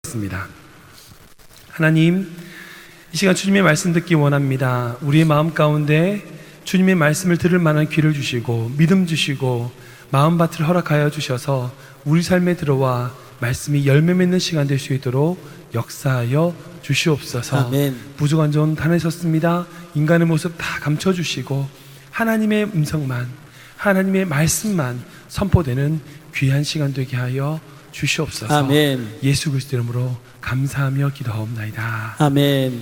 기도하겠습니다. 하나님, 이 시간 주님의 말씀 듣기 원합니다. 우리의 마음 가운데 주님의 말씀을 들을 만한 귀를 주시고 믿음 주시고 마음밭을 허락하여 주셔서 우리 삶에 들어와 말씀이 열매 맺는 시간 될 수 있도록 역사하여 주시옵소서. 아멘. 부족한 점 다 내셨습니다. 인간의 모습 다 감춰주시고 하나님의 음성만, 하나님의 말씀만 선포되는 귀한 시간 되게 하여 주시옵소서. 아멘. 예수 그리스도 이름으로 감사하며 기도하옵나이다. 아멘.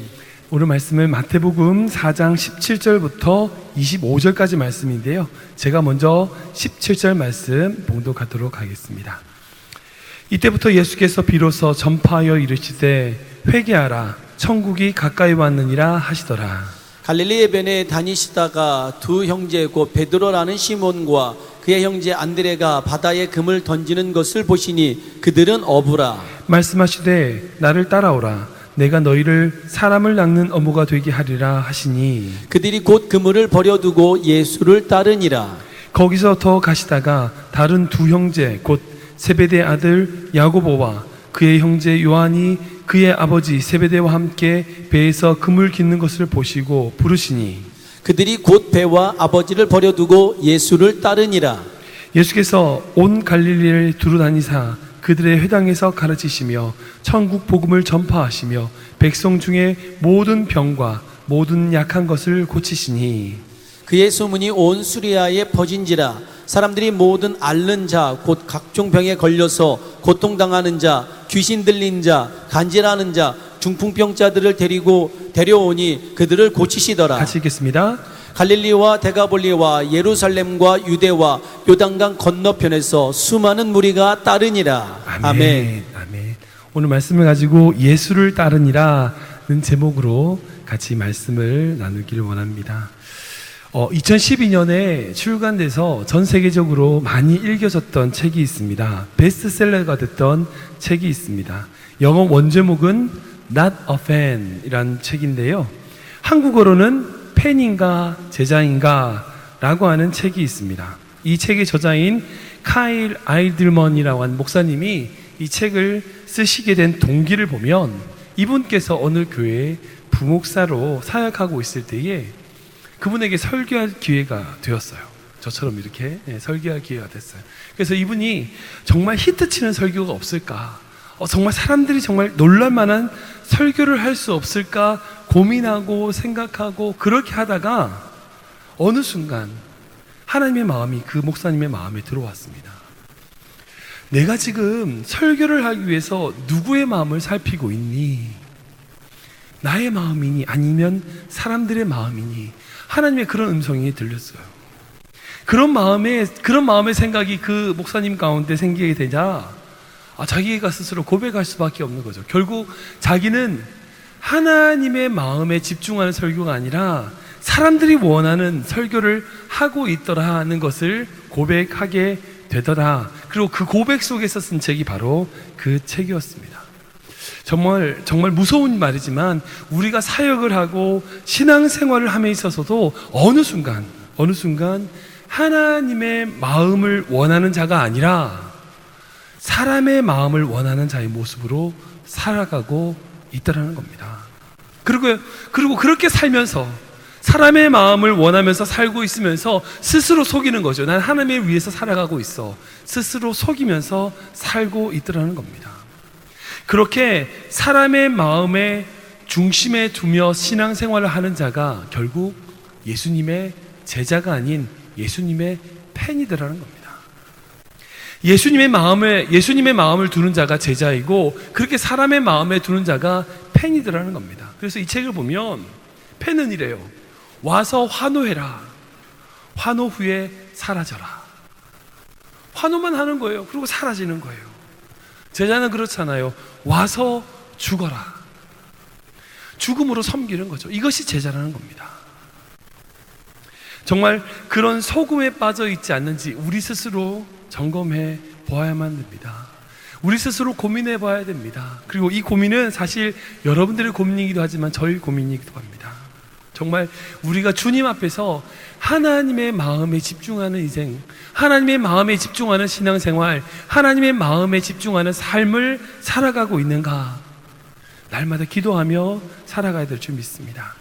오늘 말씀은 마태복음 4장 17절부터 25절까지 말씀인데요, 제가 먼저 17절 말씀 봉독하도록 하겠습니다. 이때부터 예수께서 비로소 전파하여 이르시되 회개하라, 천국이 가까이 왔느니라 하시더라. 갈릴리의 변에 다니시다가 두 형제 곧 베드로라는 시몬과 그의 형제 안드레가 바다에 금을 던지는 것을 보시니 그들은 어부라. 말씀하시되 나를 따라오라, 내가 너희를 사람을 낚는 어부가 되게 하리라 하시니 그들이 곧 그물을 버려두고 예수를 따르니라. 거기서 더 가시다가 다른 두 형제 곧 세베대 아들 야고보와 그의 형제 요한이 그의 아버지 세베대와 함께 배에서 금을 깃는 것을 보시고 부르시니 그들이 곧 배와 아버지를 버려두고 예수를 따르니라. 예수께서 온 갈릴리를 두루 다니사 그들의 회당에서 가르치시며 천국 복음을 전파하시며 백성 중에 모든 병과 모든 약한 것을 고치시니 그의 소문이 온 수리아에 퍼진지라. 사람들이 모든 앓는 자 곧 각종 병에 걸려서 고통당하는 자, 귀신 들린 자, 간질하는 자, 중풍병자들을 데려오니 그들을 고치시더라. 같이 읽겠습니다. 갈릴리와 데가볼리와 예루살렘과 유대와 요단강 건너편에서 수많은 무리가 따르니라. 아멘. 아멘. 오늘 말씀을 가지고 예수를 따르니라는 제목으로 같이 말씀을 나누기를 원합니다. 2012년에 출간돼서 전 세계적으로 많이 읽혀졌던 책이 있습니다. 베스트셀러가 됐던 책이 있습니다. 영어 원제목은 Not a Fan 이란 책인데요, 한국어로는 팬인가 제자인가 라고 하는 책이 있습니다. 이 책의 저자인 카일 아이들먼이라고 하는 목사님이 이 책을 쓰시게 된 동기를 보면 이분께서 어느 교회에 부목사로 사역하고 있을 때에 그분에게 설교할 기회가 되었어요. 저처럼 이렇게 설교할 기회가 됐어요. 그래서 이분이 정말 히트치는 설교가 없을까, 정말 사람들이 정말 놀랄만한 설교를 할 수 없을까 고민하고 생각하고 그렇게 하다가 어느 순간 하나님의 마음이 그 목사님의 마음에 들어왔습니다. 내가 지금 설교를 하기 위해서 누구의 마음을 살피고 있니? 나의 마음이니 아니면 사람들의 마음이니? 하나님의 그런 음성이 들렸어요. 그런 마음의 생각이 그 목사님 가운데 생기게 되자 자기가 스스로 고백할 수밖에 없는 거죠. 결국 자기는 하나님의 마음에 집중하는 설교가 아니라 사람들이 원하는 설교를 하고 있더라 하는 것을 고백하게 되더라. 그리고 그 고백 속에서 쓴 책이 바로 그 책이었습니다. 정말 무서운 말이지만 우리가 사역을 하고 신앙생활을 함에 있어서도 어느 순간 하나님의 마음을 원하는 자가 아니라 사람의 마음을 원하는 자의 모습으로 살아가고 있다는 겁니다. 그리고 그렇게 살면서 사람의 마음을 원하면서 살고 있으면서 스스로 속이는 거죠. 난 하나님을 위해서 살아가고 있어. 스스로 속이면서 살고 있다는 겁니다. 그렇게 사람의 마음에 중심에 두며 신앙생활을 하는 자가 결국 예수님의 제자가 아닌 예수님의 팬이더라는 겁니다. 예수님의 마음을 두는 자가 제자이고 그렇게 사람의 마음에 두는 자가 팬이더라는 겁니다. 그래서 이 책을 보면 팬은 이래요. 와서 환호해라. 환호 후에 사라져라. 환호만 하는 거예요. 그리고 사라지는 거예요. 제자는 그렇잖아요. 와서 죽어라. 죽음으로 섬기는 거죠. 이것이 제자라는 겁니다. 정말 그런 소금에 빠져 있지 않는지 우리 스스로 점검해 보아야만 됩니다. 우리 스스로 고민해 봐야 됩니다. 그리고 이 고민은 사실 여러분들의 고민이기도 하지만 저희 고민이기도 합니다. 정말 우리가 주님 앞에서 하나님의 마음에 집중하는 인생, 하나님의 마음에 집중하는 신앙생활, 하나님의 마음에 집중하는 삶을 살아가고 있는가, 날마다 기도하며 살아가야 될 줄 믿습니다.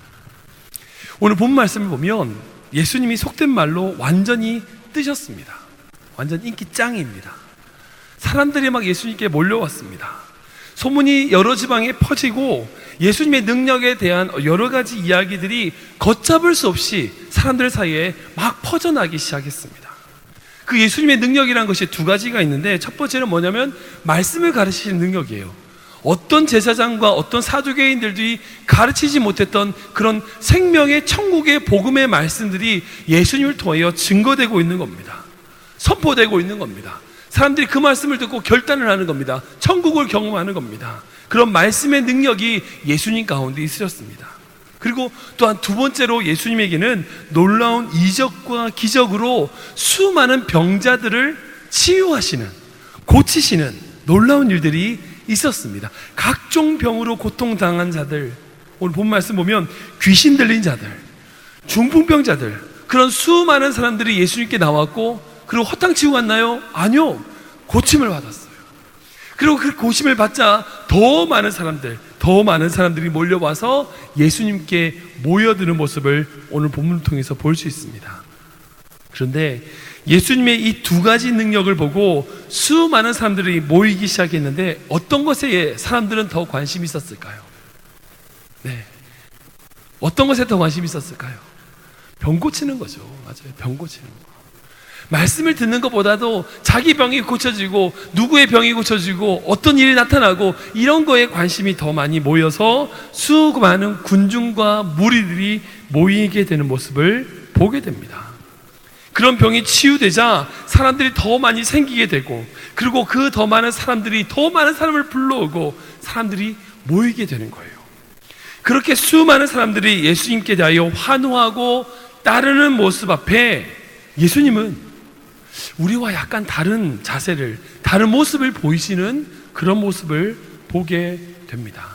오늘 본 말씀을 보면 예수님이 속된 말로 완전히 뜨셨습니다. 완전 인기 짱입니다. 사람들이 막 예수님께 몰려왔습니다. 소문이 여러 지방에 퍼지고 예수님의 능력에 대한 여러 가지 이야기들이 걷잡을 수 없이 사람들 사이에 막 퍼져나기 시작했습니다. 그 예수님의 능력이라는 것이 두 가지가 있는데, 첫 번째는 뭐냐면 말씀을 가르치는 능력이에요. 어떤 제사장과 어떤 사두개인들이 가르치지 못했던 그런 생명의 천국의 복음의 말씀들이 예수님을 통하여 증거되고 있는 겁니다. 선포되고 있는 겁니다. 사람들이 그 말씀을 듣고 결단을 하는 겁니다. 천국을 경험하는 겁니다. 그런 말씀의 능력이 예수님 가운데 있으셨습니다. 그리고 또한 두 번째로 예수님에게는 놀라운 이적과 기적으로 수많은 병자들을 치유하시는, 고치시는 놀라운 일들이 있었습니다. 각종 병으로 고통당한 자들, 오늘 본 말씀 보면 귀신 들린 자들, 중풍병자들, 그런 수많은 사람들이 예수님께 나왔고, 그리고 허탕치고 갔나요? 아니요, 고침을 받았어요. 그리고 그 고침을 받자 더 많은 사람들이 몰려와서 예수님께 모여드는 모습을 오늘 본문을 통해서 볼 수 있습니다. 그런데 예수님의 이 두 가지 능력을 보고 수많은 사람들이 모이기 시작했는데, 어떤 것에 사람들은 더 관심이 있었을까요? 네, 어떤 것에 더 관심이 있었을까요? 병 고치는 거죠. 맞아요, 병 고치는 거. 말씀을 듣는 것보다도 자기 병이 고쳐지고 누구의 병이 고쳐지고 어떤 일이 나타나고 이런 거에 관심이 더 많이 모여서 수많은 군중과 무리들이 모이게 되는 모습을 보게 됩니다. 그런 병이 치유되자 사람들이 더 많이 생기게 되고, 그리고 그 더 많은 사람들이 더 많은 사람을 불러오고 사람들이 모이게 되는 거예요. 그렇게 수많은 사람들이 예수님께 대하여 환호하고 따르는 모습 앞에 예수님은 우리와 약간 다른 자세를, 다른 모습을 보이시는 그런 모습을 보게 됩니다.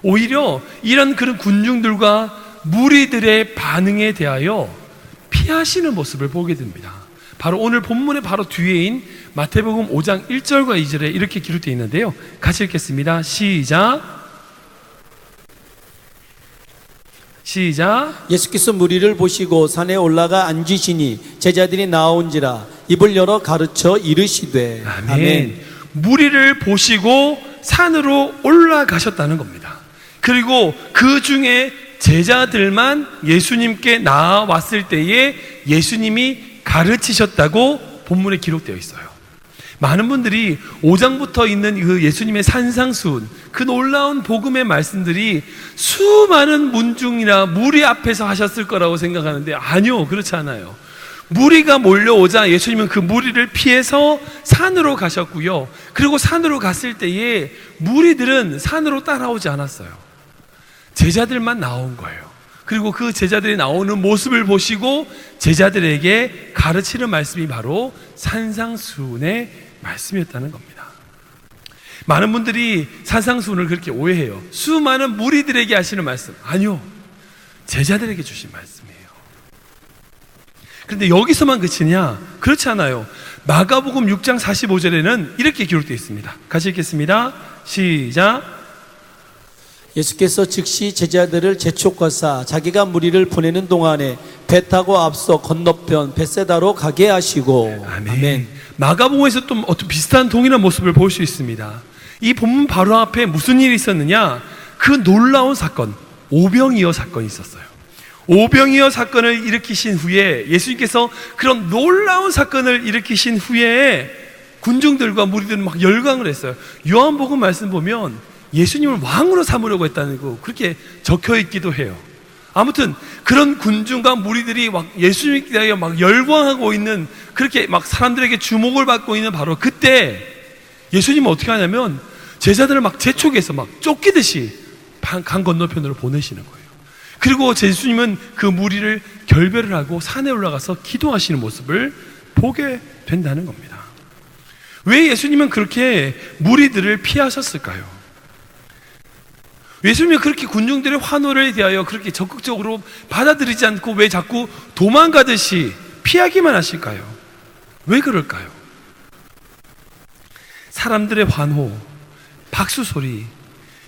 오히려 이런 그런 군중들과 무리들의 반응에 대하여 피하시는 모습을 보게 됩니다. 바로 오늘 본문의 바로 뒤에인 마태복음 5장 1절과 2절에 이렇게 기록되어 있는데요, 같이 읽겠습니다. 시작. 예수께서 무리를 보시고 산에 올라가 앉으시니 제자들이 나온지라 입을 열어 가르쳐 이르시되. 아멘. 무리를 보시고 산으로 올라가셨다는 겁니다. 그리고 그 중에 제자들만 예수님께 나왔을 때에 예수님이 가르치셨다고 본문에 기록되어 있어요. 많은 분들이 5장부터 있는 그 예수님의 산상수훈, 그 놀라운 복음의 말씀들이 수많은 문중이나 무리 앞에서 하셨을 거라고 생각하는데, 아니요, 그렇지 않아요. 무리가 몰려오자 예수님은 그 무리를 피해서 산으로 가셨고요, 그리고 산으로 갔을 때에 무리들은 산으로 따라오지 않았어요. 제자들만 나온 거예요. 그리고 그 제자들이 나오는 모습을 보시고 제자들에게 가르치는 말씀이 바로 산상수훈의 말씀이었다는 겁니다. 많은 분들이 산상수훈을 그렇게 오해해요. 수많은 무리들에게 하시는 말씀, 아니요, 제자들에게 주신 말씀이에요. 그런데 여기서만 그치냐? 그렇지 않아요. 마가복음 6장 45절에는 이렇게 기록되어 있습니다. 같이 읽겠습니다. 시작. 예수께서 즉시 제자들을 재촉하사 자기가 무리를 보내는 동안에 배 타고 앞서 건너편 벳세다로 가게 하시고. 아멘. 마가복음에서 또 어떤 비슷한 동일한 모습을 볼 수 있습니다. 이 본문 바로 앞에 무슨 일이 있었느냐? 그 놀라운 사건, 오병이어 사건이 있었어요. 오병이어 사건을 일으키신 후에, 예수님께서 그런 놀라운 사건을 일으키신 후에 군중들과 무리들은 막 열광을 했어요. 요한복음 말씀 보면 예수님을 왕으로 삼으려고 했다는 거 그렇게 적혀 있기도 해요. 아무튼 그런 군중과 무리들이 막 예수님께 대하여 막 열광하고 있는, 그렇게 막 사람들에게 주목을 받고 있는 바로 그때 예수님은 어떻게 하냐면 제자들을 막 재촉해서 막 쫓기듯이 강 건너편으로 보내시는 거예요. 그리고 예수님은 그 무리를 결별을 하고 산에 올라가서 기도하시는 모습을 보게 된다는 겁니다. 왜 예수님은 그렇게 무리들을 피하셨을까요? 예수님이 그렇게 군중들의 환호를 대하여 그렇게 적극적으로 받아들이지 않고 왜 자꾸 도망가듯이 피하기만 하실까요? 왜 그럴까요? 사람들의 환호, 박수 소리,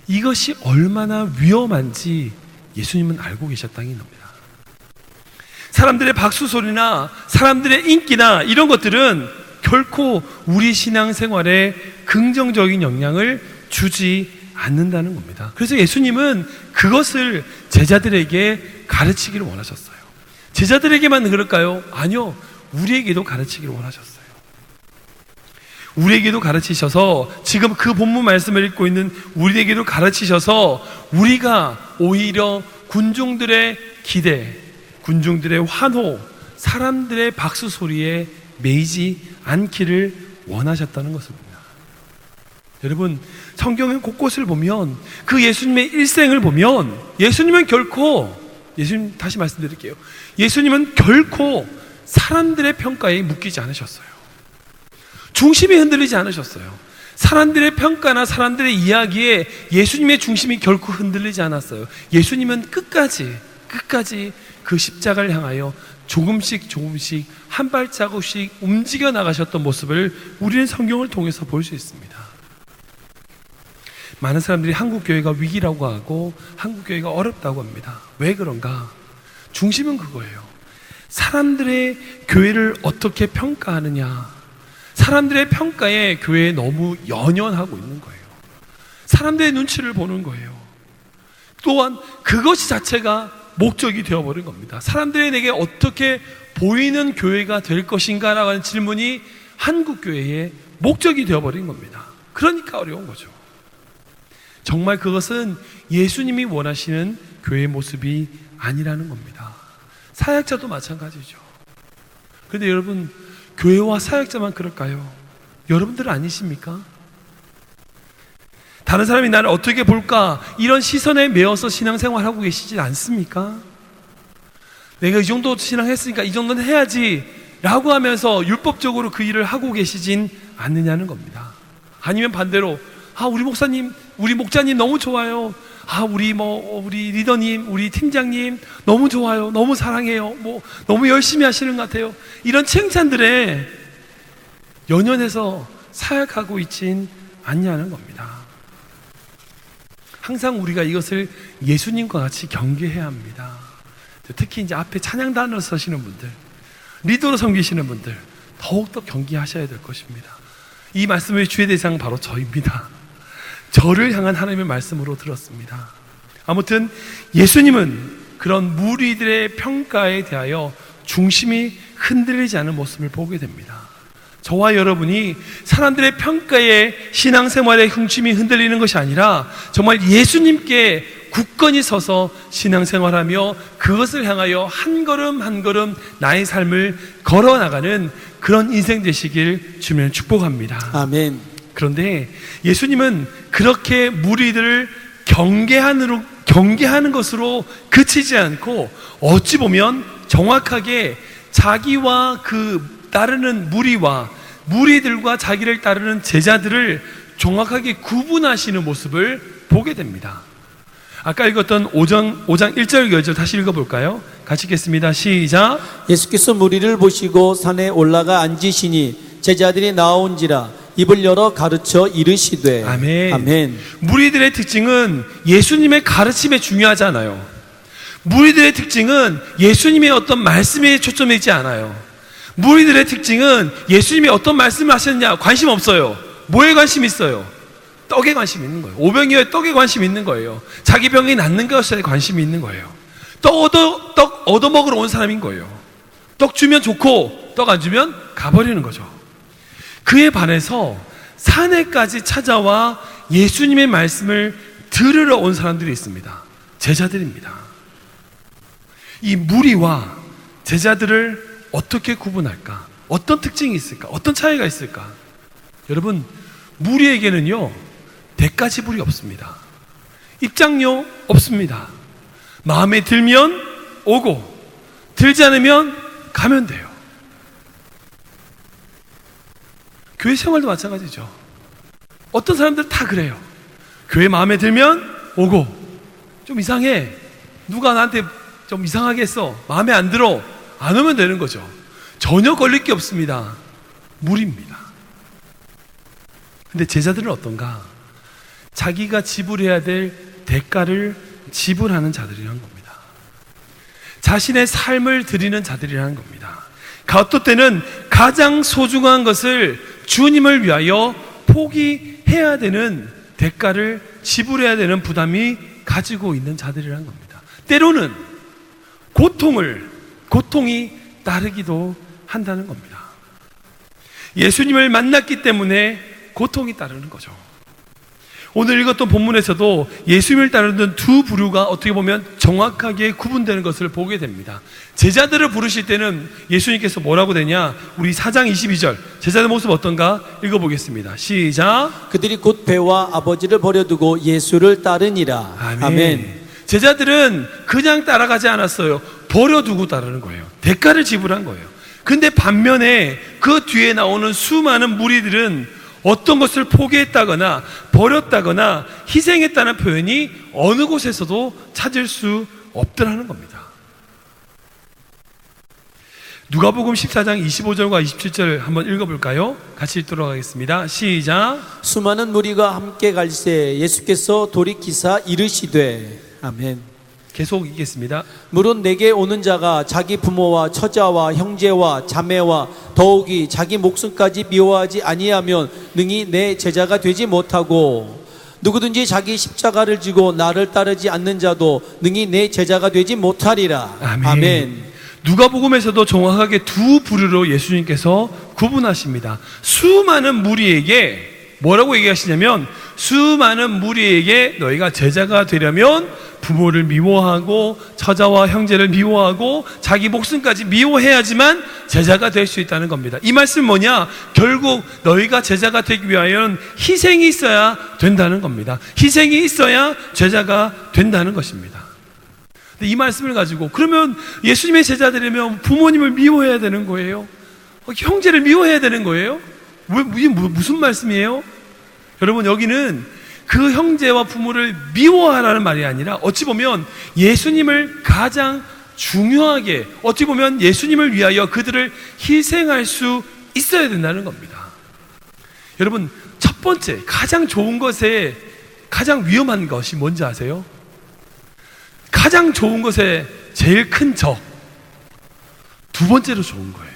이것이 얼마나 위험한지 예수님은 알고 계셨다는 겁니다. 사람들의 박수 소리나 사람들의 인기나 이런 것들은 결코 우리 신앙생활에 긍정적인 영향을 주지 않는다는 겁니다. 그래서 예수님은 그것을 제자들에게 가르치기를 원하셨어요. 제자들에게만 그럴까요? 아니요. 우리에게도 가르치기를 원하셨어요. 우리에게도 가르치셔서 지금 그 본문 말씀을 읽고 있는 우리에게도 가르치셔서 우리가 오히려 군중들의 기대, 군중들의 환호, 사람들의 박수 소리에 매이지 않기를 원하셨다는 것입니다. 여러분, 성경의 곳곳을 보면 그 예수님의 일생을 보면 예수님은 결코, 예수님 다시 말씀드릴게요. 예수님은 결코 사람들의 평가에 묶이지 않으셨어요. 중심이 흔들리지 않으셨어요. 사람들의 평가나 사람들의 이야기에 예수님의 중심이 결코 흔들리지 않았어요. 예수님은 끝까지 그 십자가를 향하여 조금씩 한 발자국씩 움직여 나가셨던 모습을 우리는 성경을 통해서 볼 수 있습니다. 많은 사람들이 한국교회가 위기라고 하고 한국교회가 어렵다고 합니다. 왜 그런가? 중심은 그거예요. 사람들의 교회를 어떻게 평가하느냐, 사람들의 평가에 교회에 너무 연연하고 있는 거예요. 사람들의 눈치를 보는 거예요. 또한 그것이 자체가 목적이 되어버린 겁니다. 사람들이 내게 어떻게 보이는 교회가 될 것인가 라고 하는 질문이 한국교회의 목적이 되어버린 겁니다. 그러니까 어려운 거죠. 정말 그것은 예수님이 원하시는 교회의 모습이 아니라는 겁니다. 사역자도 마찬가지죠. 그런데 여러분, 교회와 사역자만 그럴까요? 여러분들 아니십니까? 다른 사람이 나를 어떻게 볼까? 이런 시선에 매여서 신앙생활하고 계시지 않습니까? 내가 이 정도 신앙했으니까 이 정도는 해야지 라고 하면서 율법적으로 그 일을 하고 계시진 않느냐는 겁니다. 아니면 반대로 우리 목사님, 우리 목자님 너무 좋아요. 우리 리더님, 우리 팀장님 너무 좋아요. 너무 사랑해요. 너무 열심히 하시는 것 같아요. 이런 칭찬들에 연연해서 사역하고 있진 않냐는 겁니다. 항상 우리가 이것을 예수님과 같이 경계해야 합니다. 특히 이제 앞에 찬양단으로 서시는 분들, 리더로 섬기시는 분들 더욱더 경계하셔야 될 것입니다. 이 말씀의 주의 대상 바로 저입니다. 저를 향한 하나님의 말씀으로 들었습니다. 아무튼 예수님은 그런 무리들의 평가에 대하여 중심이 흔들리지 않은 모습을 보게 됩니다. 저와 여러분이 사람들의 평가에 신앙생활의 중심이 흔들리는 것이 아니라 정말 예수님께 굳건히 서서 신앙생활하며 그것을 향하여 한 걸음 한 걸음 나의 삶을 걸어나가는 그런 인생 되시길 주면 축복합니다. 아멘. 그런데 예수님은 그렇게 무리들을 경계하는 것으로 그치지 않고 어찌 보면 정확하게 자기와 그 따르는 무리들과 자기를 따르는 제자들을 정확하게 구분하시는 모습을 보게 됩니다. 아까 읽었던 5장 1절 2절 다시 읽어볼까요? 같이 읽겠습니다. 시작. 예수께서 무리를 보시고 산에 올라가 앉으시니 제자들이 나온지라 입을 열어 가르쳐 이르시되. 아멘. 아멘. 무리들의 특징은 예수님의 가르침에 중요하잖아요. 무리들의 특징은 예수님의 어떤 말씀에 초점이 있지 않아요. 무리들의 특징은 예수님이 어떤 말씀을 하셨느냐 관심 없어요. 뭐에 관심 있어요? 떡에 관심 있는 거예요. 오병이어의 떡에 관심 있는 거예요. 자기 병이 낫는 것에 관심이 있는 거예요. 떡 얻어먹으러 온 사람인 거예요. 떡 주면 좋고 떡 안 주면 가버리는 거죠. 그에 반해서 산에까지 찾아와 예수님의 말씀을 들으러 온 사람들이 있습니다. 제자들입니다. 이 무리와 제자들을 어떻게 구분할까? 어떤 특징이 있을까? 어떤 차이가 있을까? 여러분, 무리에게는요, 대가지불이 없습니다. 입장료 없습니다. 마음에 들면 오고, 들지 않으면 가면 돼요. 교회 생활도 마찬가지죠. 어떤 사람들 다 그래요. 교회 마음에 들면 오고, 좀 이상해. 누가 나한테 좀 이상하게 했어. 마음에 안 들어. 안 오면 되는 거죠. 전혀 걸릴 게 없습니다. 무리입니다. 근데 제자들은 어떤가? 자기가 지불해야 될 대가를 지불하는 자들이라는 겁니다. 자신의 삶을 드리는 자들이라는 겁니다. 어떤 때는 가장 소중한 것을 주님을 위하여 포기해야 되는 대가를 지불해야 되는 부담이 가지고 있는 자들이라는 겁니다. 때로는 고통이 따르기도 한다는 겁니다. 예수님을 만났기 때문에 고통이 따르는 거죠. 오늘 읽었던 본문에서도 예수님을 따르는 두 부류가 어떻게 보면 정확하게 구분되는 것을 보게 됩니다. 제자들을 부르실 때는 예수님께서 뭐라고 되냐? 우리 4장 22절 제자들 모습 어떤가? 읽어보겠습니다. 시작. 그들이 곧 배와 아버지를 버려두고 예수를 따르니라. 아멘. 제자들은 그냥 따라가지 않았어요. 버려두고 따르는 거예요. 대가를 지불한 거예요. 근데 반면에 그 뒤에 나오는 수많은 무리들은 어떤 것을 포기했다거나 버렸다거나 희생했다는 표현이 어느 곳에서도 찾을 수 없더라는 겁니다. 누가복음 14장 25절과 27절 한번 읽어볼까요? 같이 읽도록 하겠습니다. 시작. 수많은 무리가 함께 갈새 예수께서 돌이키사 이르시되. 아멘. 계속 읽겠습니다. 물론 내게 오는 자가 자기 부모와 처자와 형제와 자매와 더욱이 자기 목숨까지 미워하지 아니하면 능히 내 제자가 되지 못하고 누구든지 자기 십자가를 지고 나를 따르지 않는 자도 능히 내 제자가 되지 못하리라. 아멘. 누가복음에서도 정확하게 두 부류로 예수님께서 구분하십니다. 수많은 무리에게 뭐라고 얘기하시냐면 수많은 무리에게 너희가 제자가 되려면 부모를 미워하고 처자와 형제를 미워하고 자기 목숨까지 미워해야지만 제자가 될 수 있다는 겁니다. 이 말씀은 뭐냐? 결국 너희가 제자가 되기 위하여는 희생이 있어야 된다는 겁니다. 희생이 있어야 제자가 된다는 것입니다. 이 말씀을 가지고 그러면 예수님의 제자들이면 부모님을 미워해야 되는 거예요? 형제를 미워해야 되는 거예요? 이게 무슨 말씀이에요? 여러분, 여기는 그 형제와 부모를 미워하라는 말이 아니라 어찌 보면 예수님을 가장 중요하게, 어찌 보면 예수님을 위하여 그들을 희생할 수 있어야 된다는 겁니다. 여러분, 첫 번째 가장 좋은 것에 가장 위험한 것이 뭔지 아세요? 가장 좋은 것에 제일 큰 적, 두 번째로 좋은 거예요.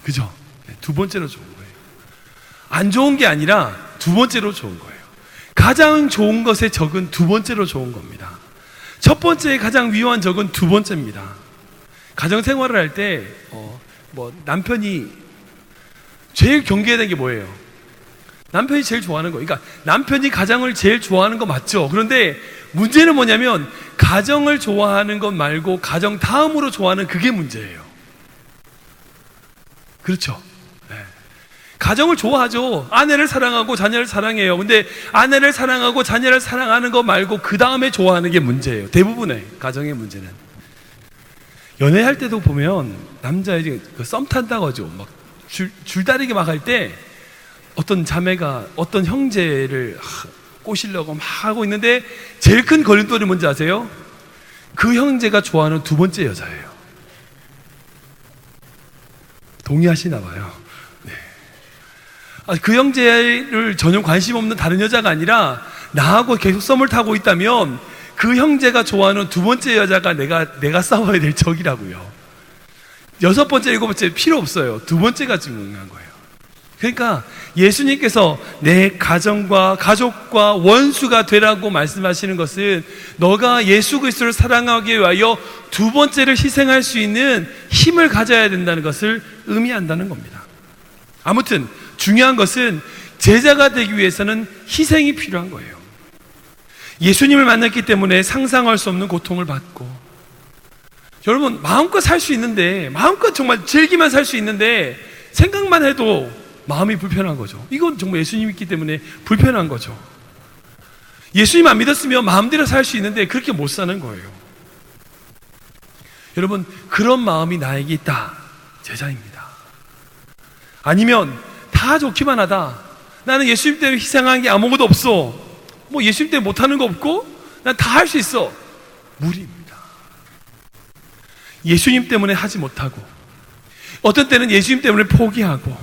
그죠? 두 번째로 좋은 거예요. 안 좋은 게 아니라 두 번째로 좋은 거예요. 가장 좋은 것의 적은 두 번째로 좋은 겁니다. 첫 번째 가장 위험한 적은 두 번째입니다. 가정 생활을 할 때 남편이 제일 경계해야 되는 게 뭐예요? 남편이 제일 좋아하는 거. 그러니까 남편이 가정을 제일 좋아하는 거 맞죠? 그런데 문제는 뭐냐면 가정을 좋아하는 것 말고 가정 다음으로 좋아하는 그게 문제예요. 그렇죠? 네. 가정을 좋아하죠. 아내를 사랑하고 자녀를 사랑해요. 근데 아내를 사랑하고 자녀를 사랑하는 거 말고 그 다음에 좋아하는 게 문제예요. 대부분의 가정의 문제는. 연애할 때도 보면 남자애들이 썸 탄다고 하죠. 막 줄다리기 막 할 때 어떤 자매가 어떤 형제를 꼬시려고 막 하고 있는데 제일 큰 걸림돌이 뭔지 아세요? 그 형제가 좋아하는 두 번째 여자예요. 동의하시나 봐요. 네. 그 형제를 전혀 관심 없는 다른 여자가 아니라 나하고 계속 썸을 타고 있다면 그 형제가 좋아하는 두 번째 여자가 내가 싸워야 될 적이라고요. 여섯 번째, 일곱 번째 필요 없어요. 두 번째가 중요한 거예요. 그러니까 예수님께서 내 가정과 가족과 원수가 되라고 말씀하시는 것은 너가 예수 그리스도를 사랑하기 위하여 두 번째를 희생할 수 있는 힘을 가져야 된다는 것을 의미한다는 겁니다. 아무튼 중요한 것은 제자가 되기 위해서는 희생이 필요한 거예요. 예수님을 만났기 때문에 상상할 수 없는 고통을 받고, 여러분 마음껏 살 수 있는데, 마음껏 정말 즐기만 살 수 있는데 생각만 해도 마음이 불편한 거죠. 이건 정말 예수님 있기 때문에 불편한 거죠. 예수님 안 믿었으면 마음대로 살 수 있는데 그렇게 못 사는 거예요. 여러분, 그런 마음이 나에게 있다, 제자입니다. 아니면 다 좋기만 하다, 나는 예수님 때문에 희생한 게 아무것도 없어, 뭐 예수님 때문에 못하는 거 없고 난 다 할 수 있어. 무리입니다. 예수님 때문에 하지 못하고, 어떤 때는 예수님 때문에 포기하고,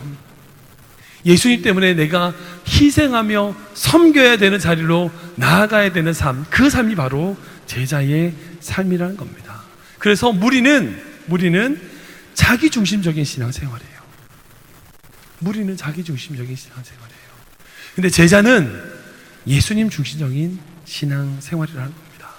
예수님 때문에 내가 희생하며 섬겨야 되는 자리로 나아가야 되는 삶, 그 삶이 바로 제자의 삶이라는 겁니다. 그래서 무리는 자기중심적인 신앙생활이에요. 무리는 자기중심적인 신앙생활이에요. 근데 제자는 예수님 중심적인 신앙생활이라는 겁니다.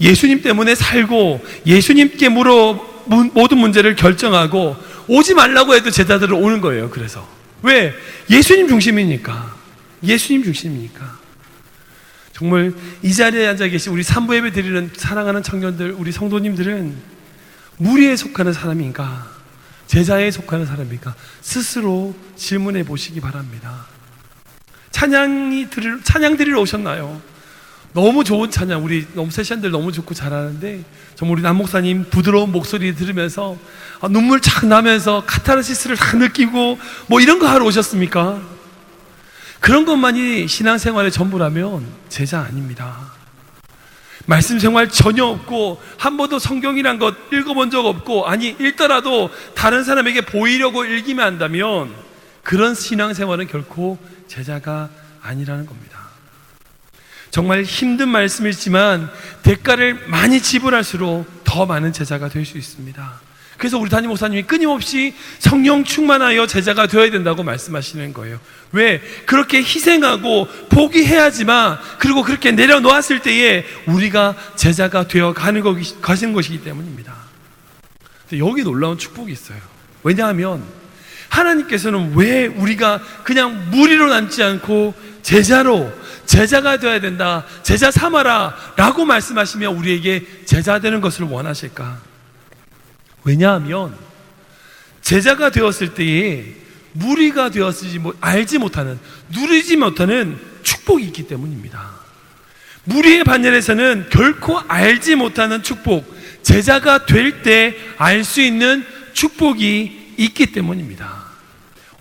예수님 때문에 살고 예수님께 모든 문제를 결정하고 오지 말라고 해도 제자들은 오는 거예요. 그래서 왜? 예수님 중심이니까. 예수님 중심이니까. 정말 이 자리에 앉아 계신 우리 산부 예배 드리는 사랑하는 청년들, 우리 성도님들은 무리에 속하는 사람인가, 제자에 속하는 사람인가 스스로 질문해 보시기 바랍니다. 찬양 드리러 오셨나요? 너무 좋은 찬양, 우리 너무 세션들 너무 좋고 잘하는데 정말 우리 남 목사님 부드러운 목소리 들으면서 눈물 착 나면서 카타르시스를 다 느끼고 뭐 이런 거 하러 오셨습니까? 그런 것만이 신앙생활의 전부라면 제자 아닙니다. 말씀 생활 전혀 없고 한 번도 성경이란 것 읽어본 적 없고, 아니 읽더라도 다른 사람에게 보이려고 읽기만 한다면 그런 신앙생활은 결코 제자가 아니라는 겁니다. 정말 힘든 말씀이지만 대가를 많이 지불할수록 더 많은 제자가 될 수 있습니다. 그래서 우리 담임 목사님이 끊임없이 성령 충만하여 제자가 되어야 된다고 말씀하시는 거예요. 왜? 그렇게 희생하고 포기해야지만, 그리고 그렇게 내려놓았을 때에 우리가 제자가 되어 가는 것이기 때문입니다. 여기 놀라운 축복이 있어요. 왜냐하면 하나님께서는 왜 우리가 그냥 무리로 남지 않고 제자가 되어야 된다, 제자 삼아라 라고 말씀하시며 우리에게 제자 되는 것을 원하실까? 왜냐하면 제자가 되었을 때에 무리가 되었을지 알지 못하는, 누리지 못하는 축복이 있기 때문입니다. 무리의 반열에서는 결코 알지 못하는 축복, 제자가 될 때 알 수 있는 축복이 있기 때문입니다.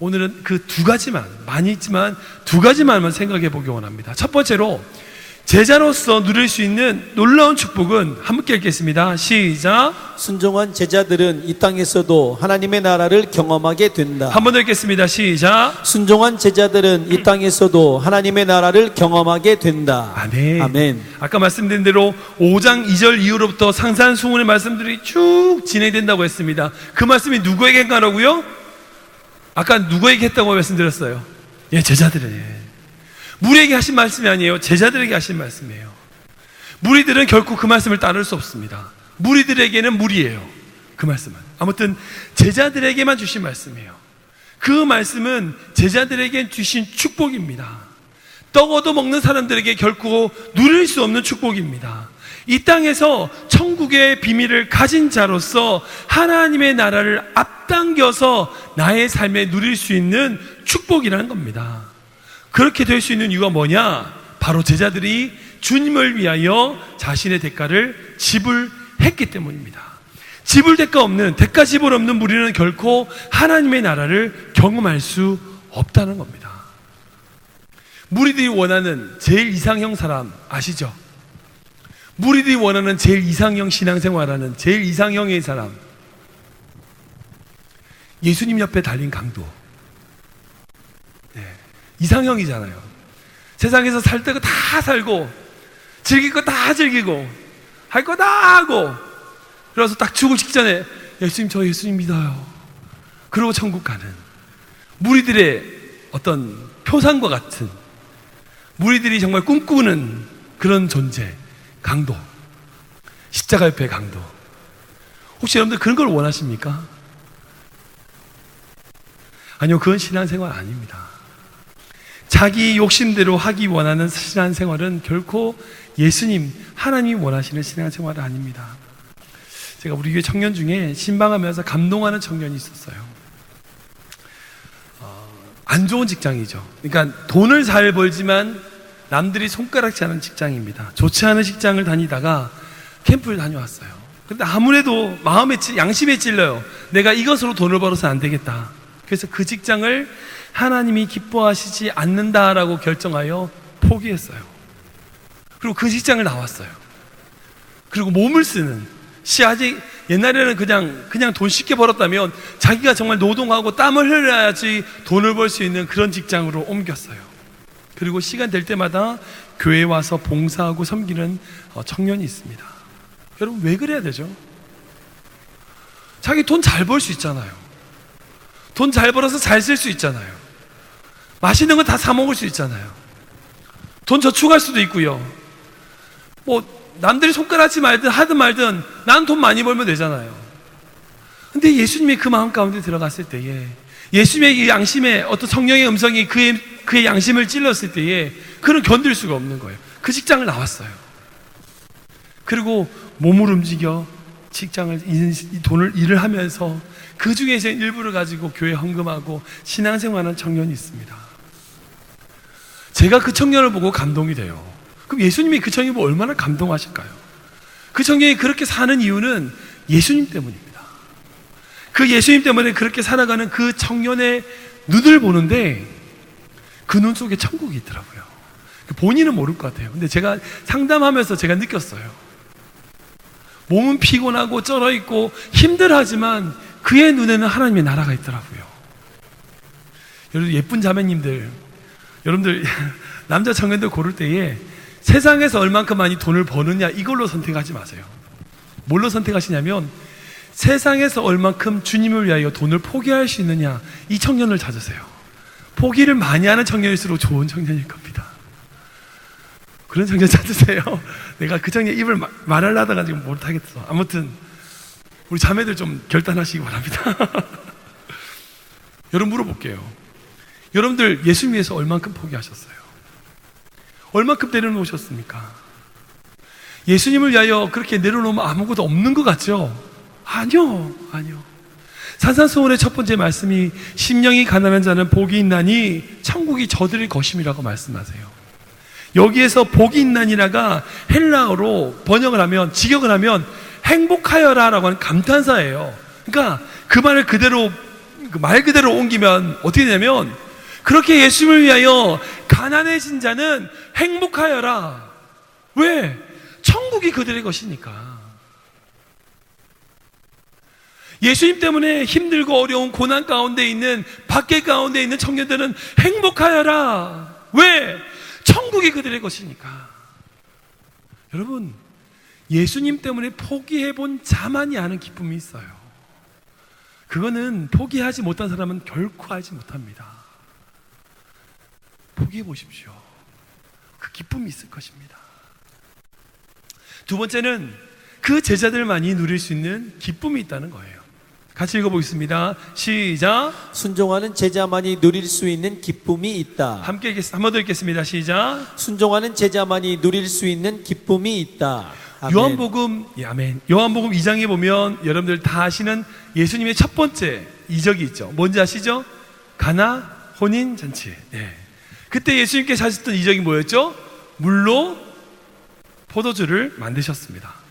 오늘은 그 두 가지만, 많이 있지만 두 가지만만 생각해 보기 원합니다. 첫 번째로 제자로서 누릴 수 있는 놀라운 축복은 함께 읽겠습니다. 시작. 순종한 제자들은 이 땅에서도 하나님의 나라를 경험하게 된다. 한 번 더 읽겠습니다. 시작. 순종한 제자들은 이 땅에서도 하나님의 나라를 경험하게 된다. 아멘. 아멘. 아까 말씀드린 대로 5장 2절 이후로부터 상산수훈의 말씀들이 쭉 진행된다고 했습니다. 그 말씀이 누구에게 행하라고요? 아까 누구에게 했다고 말씀드렸어요? 예, 제자들에게. 무리에게 하신 말씀이 아니에요. 제자들에게 하신 말씀이에요. 무리들은 결코 그 말씀을 따를 수 없습니다. 무리들에게는 무리예요. 그 말씀은. 아무튼 제자들에게만 주신 말씀이에요. 그 말씀은 제자들에게 주신 축복입니다. 떡 얻어먹는 사람들에게 결코 누릴 수 없는 축복입니다. 이 땅에서 천국의 비밀을 가진 자로서 하나님의 나라를 앞당겨서 나의 삶에 누릴 수 있는 축복이라는 겁니다. 그렇게 될 수 있는 이유가 뭐냐? 바로 제자들이 주님을 위하여 자신의 대가를 지불했기 때문입니다. 대가 지불 없는 무리는 결코 하나님의 나라를 경험할 수 없다는 겁니다. 무리들이 원하는 제일 이상형 사람 아시죠? 무리들이 원하는 제일 이상형 신앙생활하는 제일 이상형의 사람, 예수님 옆에 달린 강도. 이상형이잖아요. 세상에서 살 때가 다 살고 즐길 거 다 즐기고 할 거 다 하고, 그래서 딱 죽을 직전에 예수님, 저 예수님 믿어요. 그러고 천국 가는 무리들의 어떤 표상과 같은, 무리들이 정말 꿈꾸는 그런 존재, 강도, 십자가 옆에 강도. 혹시 여러분들 그런 걸 원하십니까? 아니요, 그건 신앙생활 아닙니다. 자기 욕심대로 하기 원하는 신앙생활은 결코 예수님, 하나님이 원하시는 신앙생활은 아닙니다. 제가 우리 교회 청년 중에 신방하면서 감동하는 청년이 있었어요. 안 좋은 직장이죠. 그러니까 돈을 잘 벌지만 남들이 손가락질 하는 직장입니다. 좋지 않은 직장을 다니다가 캠프를 다녀왔어요. 근데 아무래도 양심에 찔려요. 내가 이것으로 돈을 벌어서 안 되겠다. 그래서 그 직장을 하나님이 기뻐하시지 않는다라고 결정하여 포기했어요. 그리고 그 직장을 나왔어요. 그리고 몸을 쓰는, 아직 옛날에는 그냥 돈 쉽게 벌었다면 자기가 정말 노동하고 땀을 흘려야지 돈을 벌 수 있는 그런 직장으로 옮겼어요. 그리고 시간 될 때마다 교회에 와서 봉사하고 섬기는 청년이 있습니다. 여러분, 왜 그래야 되죠? 자기 돈 잘 벌 수 있잖아요. 돈 잘 벌어서 잘 쓸 수 있잖아요. 맛있는 거 다 사 먹을 수 있잖아요. 돈 저축할 수도 있고요. 뭐 남들이 손가락질 말든 하든 말든 난 돈 많이 벌면 되잖아요. 근데 예수님이 그 마음 가운데 들어갔을 때에, 예수님의 이 양심의 어떤 성령의 음성이 그의 양심을 찔렀을 때에 그는 견딜 수가 없는 거예요. 그 직장을 나왔어요. 그리고 몸을 움직여 직장을, 일을 하면서 그 중에서 일부를 가지고 교회 헌금하고 신앙생활하는 청년이 있습니다. 제가 그 청년을 보고 감동이 돼요. 그럼 예수님이 그 청년을 보고 얼마나 감동하실까요? 그 청년이 그렇게 사는 이유는 예수님 때문입니다. 그 예수님 때문에 그렇게 살아가는 그 청년의 눈을 보는데 그 눈 속에 천국이 있더라고요. 본인은 모를 것 같아요. 근데 제가 상담하면서 제가 느꼈어요. 몸은 피곤하고 쩔어있고 힘들하지만 그의 눈에는 하나님의 나라가 있더라고요. 여러분, 예쁜 자매님들, 여러분들 남자 청년들 고를 때에 세상에서 얼만큼 많이 돈을 버느냐 이걸로 선택하지 마세요. 뭘로 선택하시냐면 세상에서 얼만큼 주님을 위하여 돈을 포기할 수 있느냐, 이 청년을 찾으세요. 포기를 많이 하는 청년일수록 좋은 청년일 겁니다. 그런 청년 찾으세요. 내가 그 청년 입을 말하려다가 지금 못하겠어. 아무튼 우리 자매들 좀 결단하시기 바랍니다. 여러분, 물어볼게요. 여러분들 예수님 위해서 얼만큼 포기하셨어요? 얼만큼 내려놓으셨습니까? 예수님을 위하여 그렇게 내려놓으면 아무것도 없는 것 같죠? 아니요. 산상수훈의 첫 번째 말씀이 심령이 가난한 자는 복이 있나니 천국이 저들의 것임이라고 말씀하세요. 여기에서 복이 있나니라가 헬라어로 번역을 하면, 직역을 하면 행복하여라 라고 하는 감탄사예요. 그러니까 그 말을 그대로, 말 그대로 옮기면 어떻게 되냐면, 그렇게 예수님을 위하여 가난해진 자는 행복하여라. 왜? 천국이 그들의 것이니까. 예수님 때문에 힘들고 어려운 고난 가운데 있는, 박해 가운데 있는 청년들은 행복하여라. 왜? 천국이 그들의 것이니까. 여러분, 예수님 때문에 포기해본 자만이 아는 기쁨이 있어요. 그거는 포기하지 못한 사람은 결코 알지 못합니다. 포기해 보십시오. 그 기쁨이 있을 것입니다. 두 번째는 그 제자들만이 누릴 수 있는 기쁨이 있다는 거예요. 같이 읽어보겠습니다. 시작. 순종하는 제자만이 누릴 수 있는 기쁨이 있다. 함께 한 번 더 읽겠습니다. 시작. 순종하는 제자만이 누릴 수 있는 기쁨이 있다. 아멘. 요한복음, 아멘. 요한복음 2장에 보면 여러분들 다 아시는 예수님의 첫 번째 이적이 있죠. 뭔지 아시죠? 가나 혼인 잔치. 네. 그때 예수님께서 하셨던 이적이 뭐였죠? 물로 포도주를 만드셨습니다.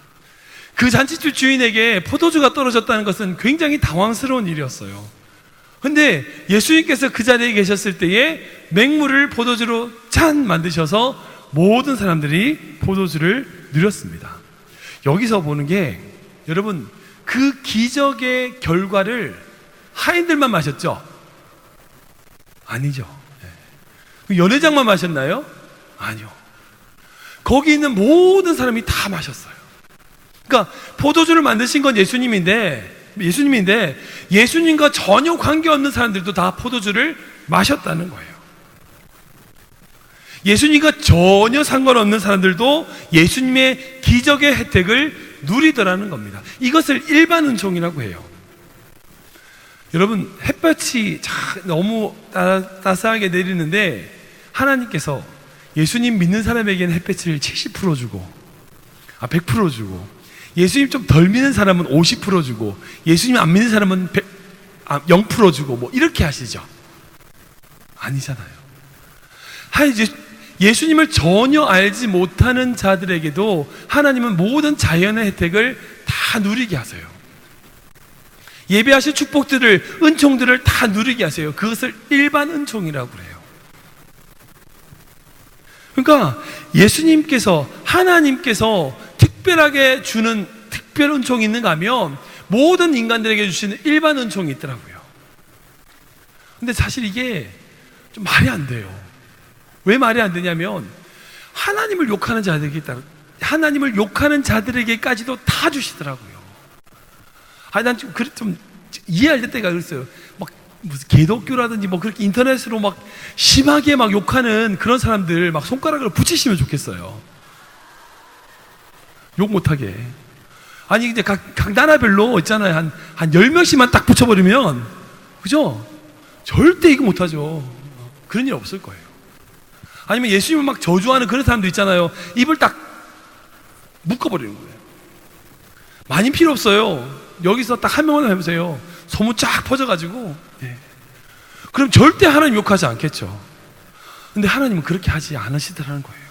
그 잔치집 주인에게 포도주가 떨어졌다는 것은 굉장히 당황스러운 일이었어요. 근데 예수님께서 그 자리에 계셨을 때에 맹물을 포도주로 짠 만드셔서 모든 사람들이 포도주를 누렸습니다. 여기서 보는 게, 여러분, 그 기적의 결과를 하인들만 마셨죠? 아니죠. 연회장만 마셨나요? 아니요. 거기 있는 모든 사람이 다 마셨어요. 그러니까 포도주를 만드신 건 예수님인데 예수님과 전혀 관계없는 사람들도 다 포도주를 마셨다는 거예요. 예수님과 전혀 상관없는 사람들도 예수님의 기적의 혜택을 누리더라는 겁니다. 이것을 일반 은총이라고 해요. 여러분, 햇볕이 너무 따스하게 내리는데 하나님께서 예수님 믿는 사람에게는 햇볕을 70% 주고 100% 주고, 예수님 좀 덜 믿는 사람은 50% 주고, 예수님 안 믿는 사람은 0% 주고, 뭐 이렇게 하시죠. 아니잖아요. 예수님을 전혀 알지 못하는 자들에게도 하나님은 모든 자연의 혜택을 다 누리게 하세요. 예배하실 축복들을, 은총들을 다 누리게 하세요. 그것을 일반 은총이라고 그래요. 그러니까 예수님께서 하나님께서 특별하게 주는 특별 은총이 있는가 하면 모든 인간들에게 주시는 일반 은총이 있더라고요. 근데 사실 이게 좀 말이 안 돼요. 왜 말이 안 되냐면 하나님을 욕하는 자들에게까지도 다 주시더라고요. 아니 난 좀 이해할 때가 그랬어요. 막 무슨 기독교라든지 뭐 그렇게 인터넷으로 막 심하게 막 욕하는 그런 사람들 막 손가락을 붙이시면 좋겠어요. 욕 못하게. 아니 이제 각 나라별로 있잖아요. 한 10명씩만 딱 붙여버리면, 그죠? 절대 이거 못하죠. 그런 일 없을 거예요. 아니면 예수님을 막 저주하는 그런 사람도 있잖아요. 입을 딱 묶어버리는 거예요. 많이 필요 없어요. 여기서 딱 한 명만 해보세요. 소문 쫙 퍼져가지고. 예. 그럼 절대 하나님 욕하지 않겠죠. 근데 하나님은 그렇게 하지 않으시더라는 거예요.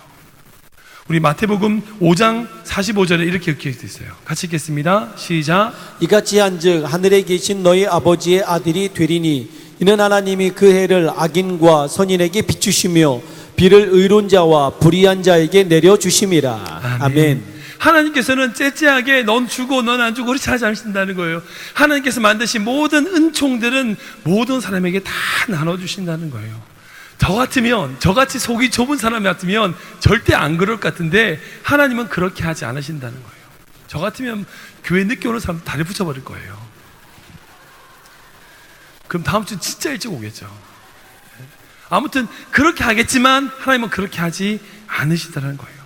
우리 마태복음 5장 45절에 이렇게 기록되어 있어요. 같이 읽겠습니다. 시작. 이같이 한즉 하늘에 계신 너희 아버지의 아들이 되리니 이는 하나님이 그 해를 악인과 선인에게 비추시며 비를 의로운 자와 불의한 자에게 내려주심이라. 아멘. 하나님께서는 째째하게 넌 주고 넌 안 주고 그렇게 하지 않으신다는 거예요. 하나님께서 만드신 모든 은총들은 모든 사람에게 다 나눠주신다는 거예요. 저 같으면, 저같이 속이 좁은 사람 같으면 절대 안 그럴 것 같은데 하나님은 그렇게 하지 않으신다는 거예요. 저 같으면 교회 늦게 오는 사람 다리 붙여버릴 거예요. 그럼 다음 주 진짜 일찍 오겠죠. 아무튼 그렇게 하겠지만 하나님은 그렇게 하지 않으시다는 거예요.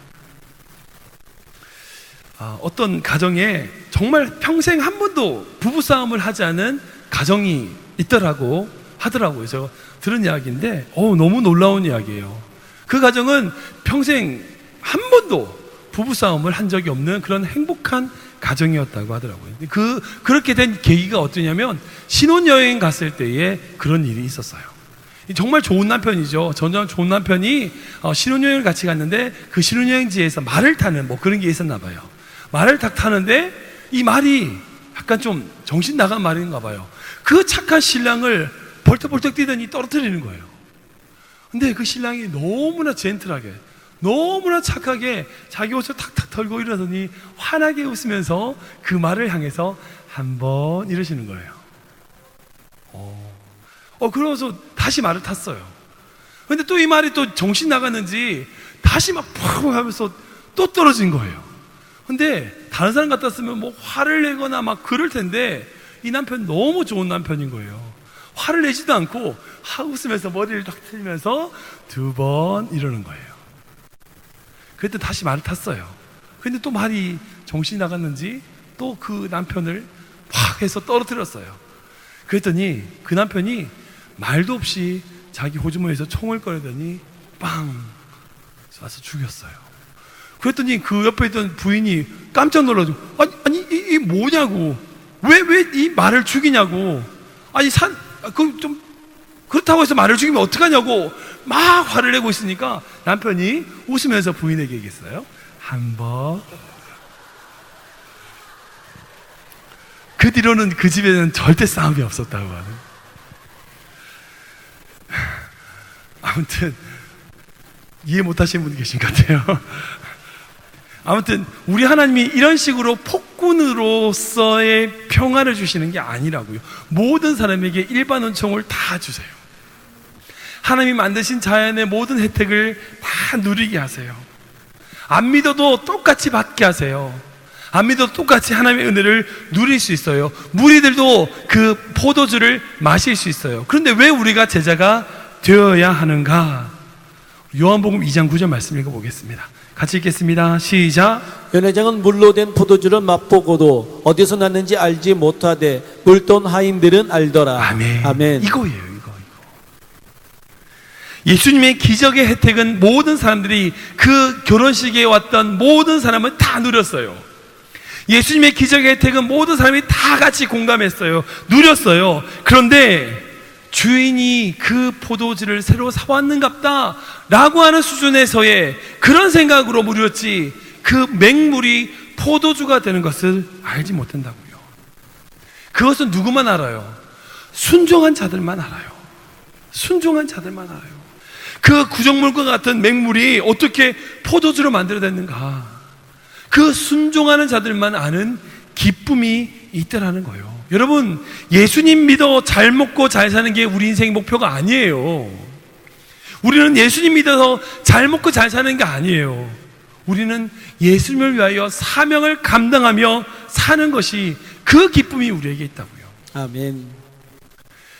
어떤 가정에 정말 평생 한 번도 부부싸움을 하지 않은 가정이 있더라고 하더라고요. 제가 들은 이야기인데 너무 놀라운 이야기예요. 그 가정은 평생 한 번도 부부싸움을 한 적이 없는 그런 행복한 가정이었다고 하더라고요. 그렇게 된 계기가 어떠냐면 신혼여행 갔을 때에 그런 일이 있었어요. 정말 좋은 남편이죠. 전전 좋은 남편이 신혼여행을 같이 갔는데 그 신혼여행지에서 말을 타는 뭐 그런 게 있었나 봐요. 말을 딱 타는데 이 말이 약간 좀 정신 나간 말인가 봐요. 그 착한 신랑을 벌떡벌떡 뛰더니 떨어뜨리는 거예요. 근데 그 신랑이 너무나 젠틀하게, 너무나 착하게 자기 옷을 탁탁 털고 이러더니 환하게 웃으면서 그 말을 향해서 한번 이러시는 거예요. 그러면서 다시 말을 탔어요. 근데 또 이 말이 또 정신 나갔는지 다시 막 팍 하면서 또 떨어진 거예요. 근데 다른 사람 같았으면 뭐 화를 내거나 막 그럴 텐데 이 남편 너무 좋은 남편인 거예요. 화를 내지도 않고 웃으면서 머리를 딱 틀면서 2번 이러는 거예요. 그때 다시 말을 탔어요. 근데 또 말이 정신이 나갔는지 또 그 남편을 팍 해서 떨어뜨렸어요. 그랬더니 그 남편이 말도 없이 자기 호주머니에서 총을 꺼내더니 빵 쏴서 죽였어요. 그랬더니 그 옆에 있던 부인이 깜짝 놀라서 아니 이 뭐냐고, 왜 이 말을 죽이냐고, 아니 좀 그렇다고 해서 말을 죽이면 어떡하냐고 막 화를 내고 있으니까 남편이 웃으면서 부인에게 얘기했어요. 한번. 그 뒤로는 그 집에는 절대 싸움이 없었다고 하는. 아무튼 이해 못하시는 분이 계신 것 같아요. 아무튼 우리 하나님이 이런 식으로 폭군으로서의 평화를 주시는 게 아니라고요. 모든 사람에게 일반 은총을 다 주세요. 하나님이 만드신 자연의 모든 혜택을 다 누리게 하세요. 안 믿어도 똑같이 받게 하세요. 안 믿어도 똑같이 하나님의 은혜를 누릴 수 있어요. 무리들도 그 포도주를 마실 수 있어요. 그런데 왜 우리가 제자가 되어야 하는가? 요한복음 2장 9절 말씀 읽어보겠습니다. 같이 읽겠습니다. 시작. 연회장은 물로 된 포도주를 맛보고도 어디서 났는지 알지 못하되 물돈 하인들은 알더라. 아멘. 아멘. 이거. 예수님의 기적의 혜택은 모든 사람들이 그 결혼식에 왔던 모든 사람은 다 누렸어요. 예수님의 기적의 혜택은 모든 사람이 다 같이 공감했어요. 누렸어요. 그런데 주인이 그 포도주를 새로 사왔는갑다 라고 하는 수준에서의 그런 생각으로 누렸지 그 맹물이 포도주가 되는 것을 알지 못한다고요. 그것은 누구만 알아요? 순종한 자들만 알아요. 순종한 자들만 알아요. 그 구정물과 같은 맹물이 어떻게 포도주로 만들어졌는가? 그 순종하는 자들만 아는 기쁨이 있다라는 거예요. 여러분, 예수님 믿어 잘 먹고 잘 사는 게 우리 인생 목표가 아니에요. 우리는 예수님 믿어서 잘 먹고 잘 사는 게 아니에요. 우리는 예수님을 위하여 사명을 감당하며 사는 것이 그 기쁨이 우리에게 있다고요. 아멘.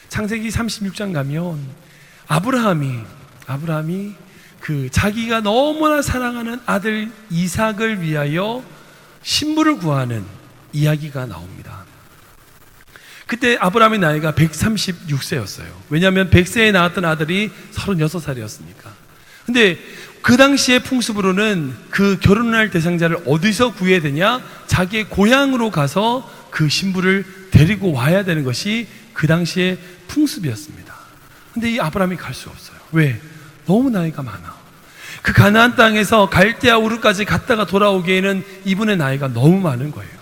창세기 36장 가면 아브라함이 그 자기가 너무나 사랑하는 아들 이삭을 위하여 신부를 구하는 이야기가 나옵니다. 그때 아브라함의 나이가 136세였어요. 왜냐하면 100세에 낳았던 아들이 36살이었으니까. 근데 그 당시의 풍습으로는 그 결혼할 대상자를 어디서 구해야 되냐? 자기의 고향으로 가서 그 신부를 데리고 와야 되는 것이 그 당시의 풍습이었습니다. 근데 이 아브라함이 갈 수 없어요. 왜? 너무 나이가 많아. 그 가나안 땅에서 갈대아 우르까지 갔다가 돌아오기에는 이분의 나이가 너무 많은 거예요.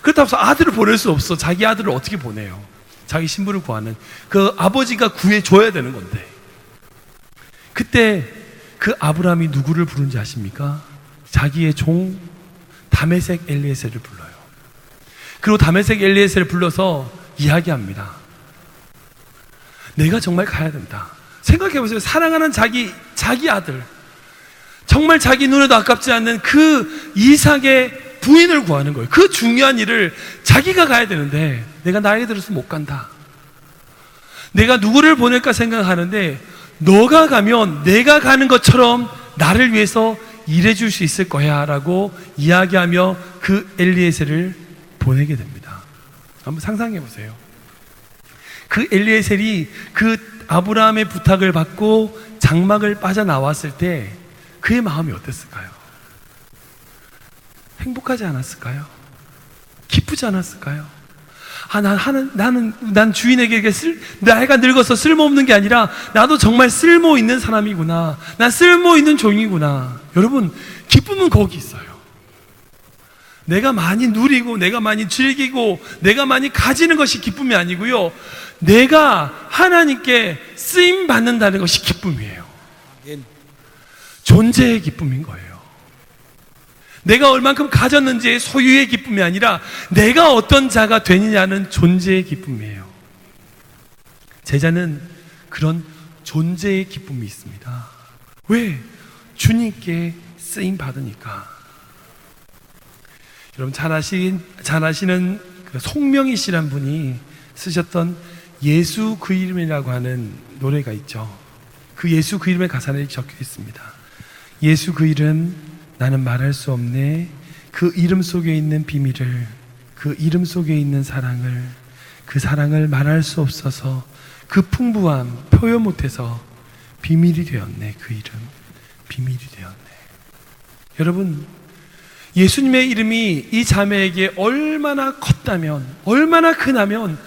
그렇다고 해서 아들을 보낼 수 없어. 자기 아들을 어떻게 보내요? 자기 신부를 구하는 그 아버지가 구해줘야 되는 건데. 그때 그 아브라함이 누구를 부른지 아십니까? 자기의 종 다메섹 엘리에셀을 불러요. 그리고 다메섹 엘리에셀을 불러서 이야기합니다. 내가 정말 가야 된다. 생각해보세요. 사랑하는 자기 아들, 정말 자기 눈에도 아깝지 않는 그 이삭의 부인을 구하는 거예요. 그 중요한 일을 자기가 가야 되는데 내가 나이 들어서 못 간다. 내가 누구를 보낼까 생각하는데 너가 가면 내가 가는 것처럼 나를 위해서 일해줄 수 있을 거야 라고 이야기하며 그 엘리에셀을 보내게 됩니다. 한번 상상해 보세요. 그 엘리에셀이 그 아브라함의 부탁을 받고 장막을 빠져나왔을 때 그의 마음이 어땠을까요? 행복하지 않았을까요? 기쁘지 않았을까요? 난 주인에게 나이가 늙어서 쓸모없는 게 아니라 나도 정말 쓸모 있는 사람이구나. 난 쓸모 있는 종이구나. 여러분, 기쁨은 거기 있어요. 내가 많이 누리고 내가 많이 즐기고 내가 많이 가지는 것이 기쁨이 아니고요, 내가 하나님께 쓰임 받는다는 것이 기쁨이에요. 존재의 기쁨인 거예요. 내가 얼만큼 가졌는지의 소유의 기쁨이 아니라 내가 어떤 자가 되느냐는 존재의 기쁨이에요. 제자는 그런 존재의 기쁨이 있습니다. 왜? 주님께 쓰임 받으니까. 여러분 잘 아시는 그 송명희 씨란 분이 쓰셨던 예수 그 이름이라고 하는 노래가 있죠. 그 예수 그 이름의 가사에 적혀 있습니다. 예수 그 이름 나는 말할 수 없네. 그 이름 속에 있는 비밀을, 그 이름 속에 있는 사랑을, 그 사랑을 말할 수 없어서 그 풍부함 표현 못해서 비밀이 되었네. 그 이름 비밀이 되었네. 여러분, 예수님의 이름이 이 자매에게 얼마나 컸다면, 얼마나 크다면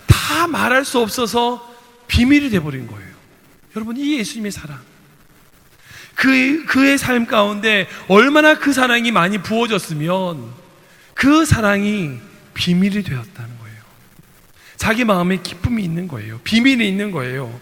다 말할 수 없어서 비밀이 되어버린 거예요. 여러분, 이 예수님의 사랑, 그의 삶 가운데 얼마나 그 사랑이 많이 부어졌으면 그 사랑이 비밀이 되었다는 거예요. 자기 마음에 기쁨이 있는 거예요. 비밀이 있는 거예요.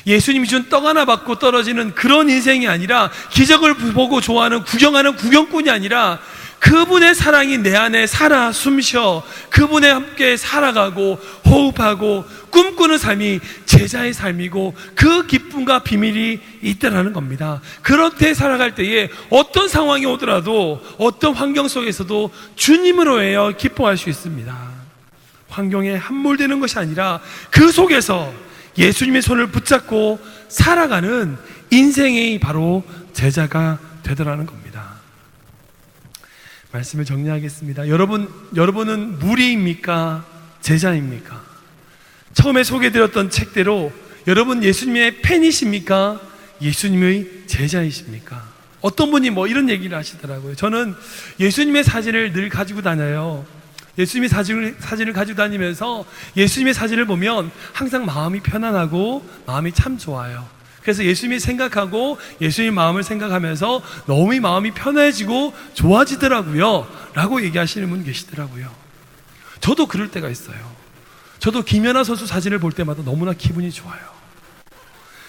예수님이 준 떡 하나 받고 떨어지는 그런 인생이 아니라, 기적을 보고 좋아하는 구경하는 구경꾼이 아니라 그분의 사랑이 내 안에 살아 숨쉬어 그분에 함께 살아가고 호흡하고 꿈꾸는 삶이 제자의 삶이고 그 기쁨과 비밀이 있다는 겁니다. 그렇게 살아갈 때에 어떤 상황이 오더라도 어떤 환경 속에서도 주님으로 해야 기뻐할 수 있습니다. 환경에 함몰되는 것이 아니라 그 속에서 예수님의 손을 붙잡고 살아가는 인생이 바로 제자가 되더라는 겁니다. 말씀을 정리하겠습니다. 여러분은 무리입니까? 제자입니까? 처음에 소개드렸던 책대로 여러분 예수님의 팬이십니까? 예수님의 제자이십니까? 어떤 분이 이런 얘기를 하시더라고요. 저는 예수님의 사진을 늘 가지고 다녀요. 예수님의 사진을 가지고 다니면서 예수님의 사진을 보면 항상 마음이 편안하고 마음이 참 좋아요. 그래서 예수님이 생각하고 예수님 마음을 생각하면서 너무 마음이 편해지고 좋아지더라고요 라고 얘기하시는 분 계시더라고요. 저도 그럴 때가 있어요. 저도 김연아 선수 사진을 볼 때마다 너무나 기분이 좋아요.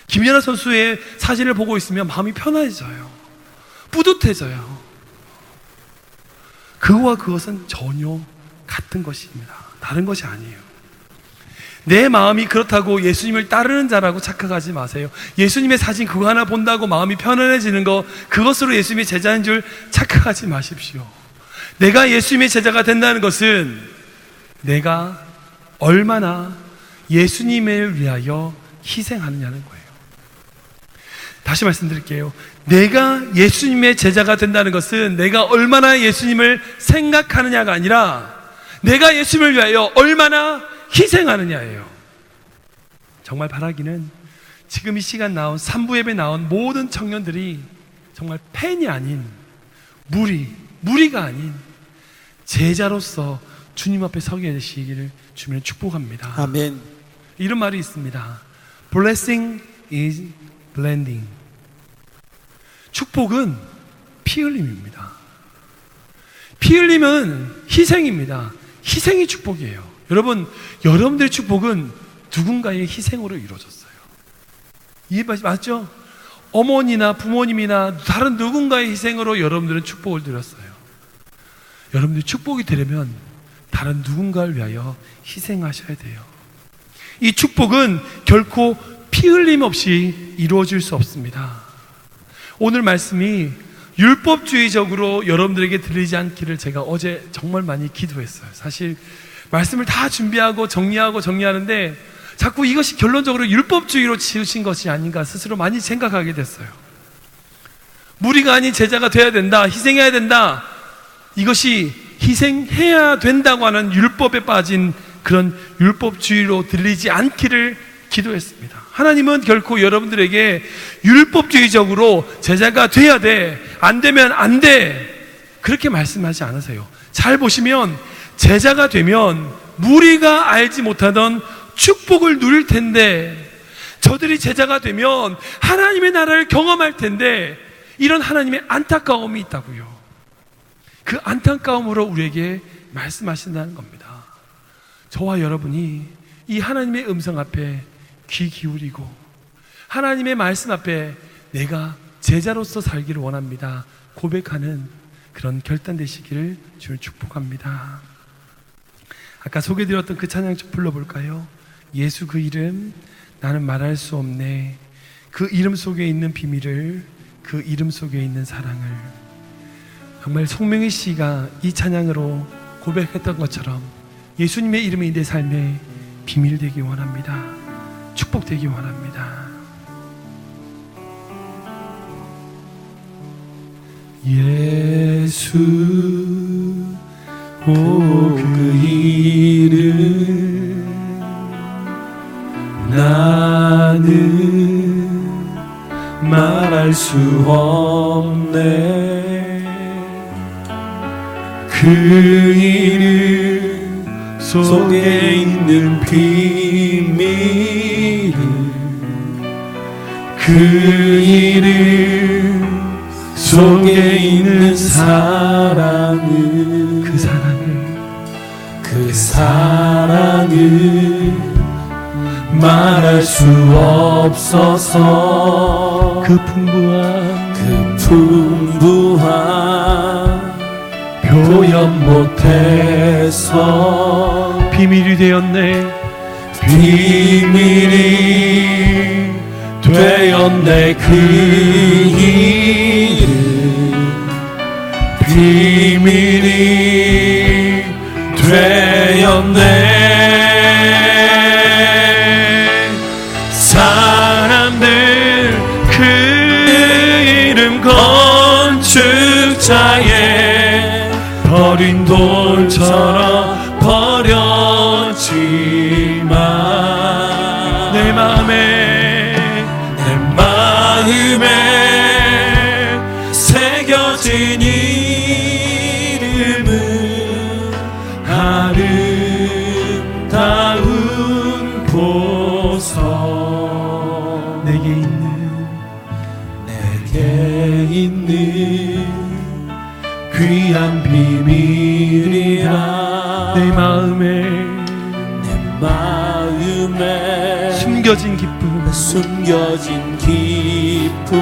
김연아 선수의 사진을 보고 있으면 마음이 편해져요. 뿌듯해져요. 그와 그것은 전혀 같은 것입니다. 다른 것이 아니에요. 내 마음이 그렇다고 예수님을 따르는 자라고 착각하지 마세요. 예수님의 사진 그거 하나 본다고 마음이 편안해지는 거, 그것으로 예수님의 제자인 줄 착각하지 마십시오. 내가 예수님의 제자가 된다는 것은 내가 얼마나 예수님을 위하여 희생하느냐는 거예요. 다시 말씀드릴게요. 내가 예수님의 제자가 된다는 것은 내가 얼마나 예수님을 생각하느냐가 아니라 내가 예수님을 위하여 얼마나 희생하느냐예요. 정말 바라기는 지금 이 시간 나온 3부 예배 나온 모든 청년들이 정말 팬이 아닌 무리가 아닌 제자로서 주님 앞에 서게 되시기를 주님을 축복합니다. 아멘. 이런 말이 있습니다. Blessing is blending. 축복은 피 흘림입니다. 피 흘림은 희생입니다. 희생이 축복이에요. 여러분, 여러분들의 축복은 누군가의 희생으로 이루어졌어요. 이해 맞죠? 어머니나 부모님이나 다른 누군가의 희생으로 여러분들은 축복을 드렸어요. 여러분들이 축복이 되려면 다른 누군가를 위하여 희생하셔야 돼요. 이 축복은 결코 피 흘림 없이 이루어질 수 없습니다. 오늘 말씀이 율법주의적으로 여러분들에게 들리지 않기를 제가 어제 정말 많이 기도했어요. 사실 말씀을 다 준비하고 정리하는데 자꾸 이것이 결론적으로 율법주의로 지으신 것이 아닌가 스스로 많이 생각하게 됐어요. 무리가 아닌 제자가 돼야 된다, 희생해야 된다, 이것이 희생해야 된다고 하는 율법에 빠진 그런 율법주의로 들리지 않기를 기도했습니다. 하나님은 결코 여러분들에게 율법주의적으로 제자가 돼야 돼, 안 되면 안 돼, 그렇게 말씀하지 않으세요. 잘 보시면 제자가 되면 무리가 알지 못하던 축복을 누릴 텐데, 저들이 제자가 되면 하나님의 나라를 경험할 텐데, 이런 하나님의 안타까움이 있다고요. 그 안타까움으로 우리에게 말씀하신다는 겁니다. 저와 여러분이 이 하나님의 음성 앞에 귀 기울이고 하나님의 말씀 앞에 내가 제자로서 살기를 원합니다 고백하는 그런 결단 되시기를 주를 축복합니다. 아까 소개드렸던 그 찬양 좀 불러볼까요? 예수 그 이름 나는 말할 수 없네. 그 이름 속에 있는 비밀을, 그 이름 속에 있는 사랑을. 정말 송명희 씨가 이 찬양으로 고백했던 것처럼 예수님의 이름이 내 삶에 비밀 되기 원합니다. 축복되기 원합니다. 예수 오 그 이름 나는 말할 수 없네. 그 이름 속에 있는 비밀, 그 이름 속에 있는 사랑을, 그 사랑을 말할 수 없어서 그 풍부한 표현 못해서 비밀이 되었네. 비밀이 되었네. 그 이름 비밀이 되었네. 사람들 그 이름 건축자의 버린 돌처럼 버렸지만 내 마음에 새겨진 이름은 아름다운 보석. 내게 있는 귀한 비밀이라 내 마음에 숨겨진 기쁨. 숨겨진 기쁨.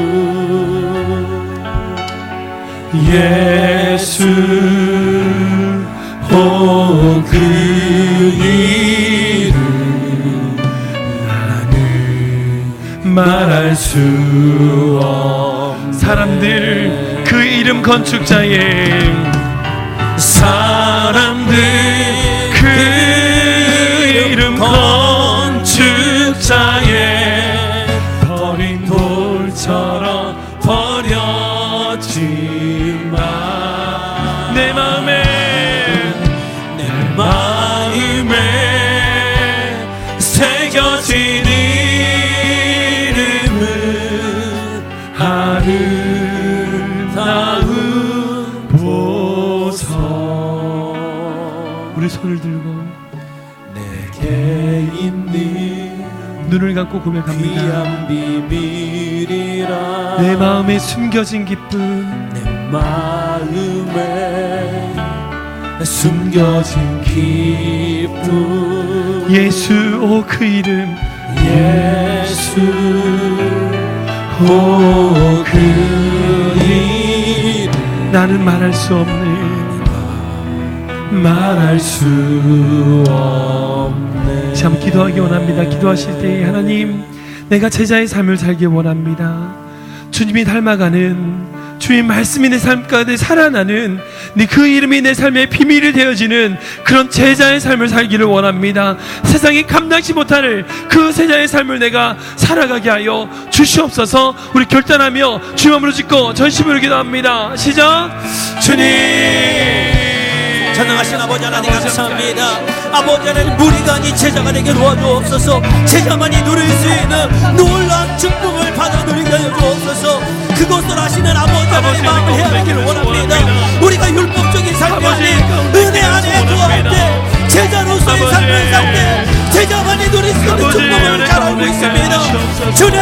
예수 오 그 이름 나는 말할 수 없네. 사람들 그 이름 건축자의 사람들 그 이름 건축자의 버린 돌처럼 버려지마. 내 마음에 새겨진 이름은 아름다운 보석. 우리 손을 들고 내게 있는 눈을 감고 고백합니다. 귀한 비밀이라. 내 마음에 숨겨진 기쁨. 내 마음에 숨겨진 기쁨. 예수 오 그 이름. 예수 오 그 이름. 나는 말할 수 없는 말할 수 없네. 참 기도하기 원합니다. 기도하실 때 하나님 내가 제자의 삶을 살기 원합니다. 주님이 닮아가는 주의 말씀이 내 삶 가운데 살아나는 그 이름이 내 삶의 비밀이 되어지는 그런 제자의 삶을 살기를 원합니다. 세상이 감당치 못할 그 제자의 삶을 내가 살아가게 하여 주시옵소서. 우리 결단하며 주님 앞으로 짓고 전심으로 기도합니다. 시작. 주님 전능하신 아버지 하나님 감사합니다. 아버지 하나님 무리가 아닌 제자가 되게 도와주옵소서. 제자만이 누릴 수 있는 놀라운 축복을 받아 누리게 하여 주옵소서. 그것을 하시는 아버지 하나님 마음을 헤아리기를 원합니다. 우리가 율법적인 삶이 아닌 은혜 안에 거할 때 제자로서의 삶을 살 때 제자만이 누릴 수 있는 축복을 잘 알고 있습니다. 주님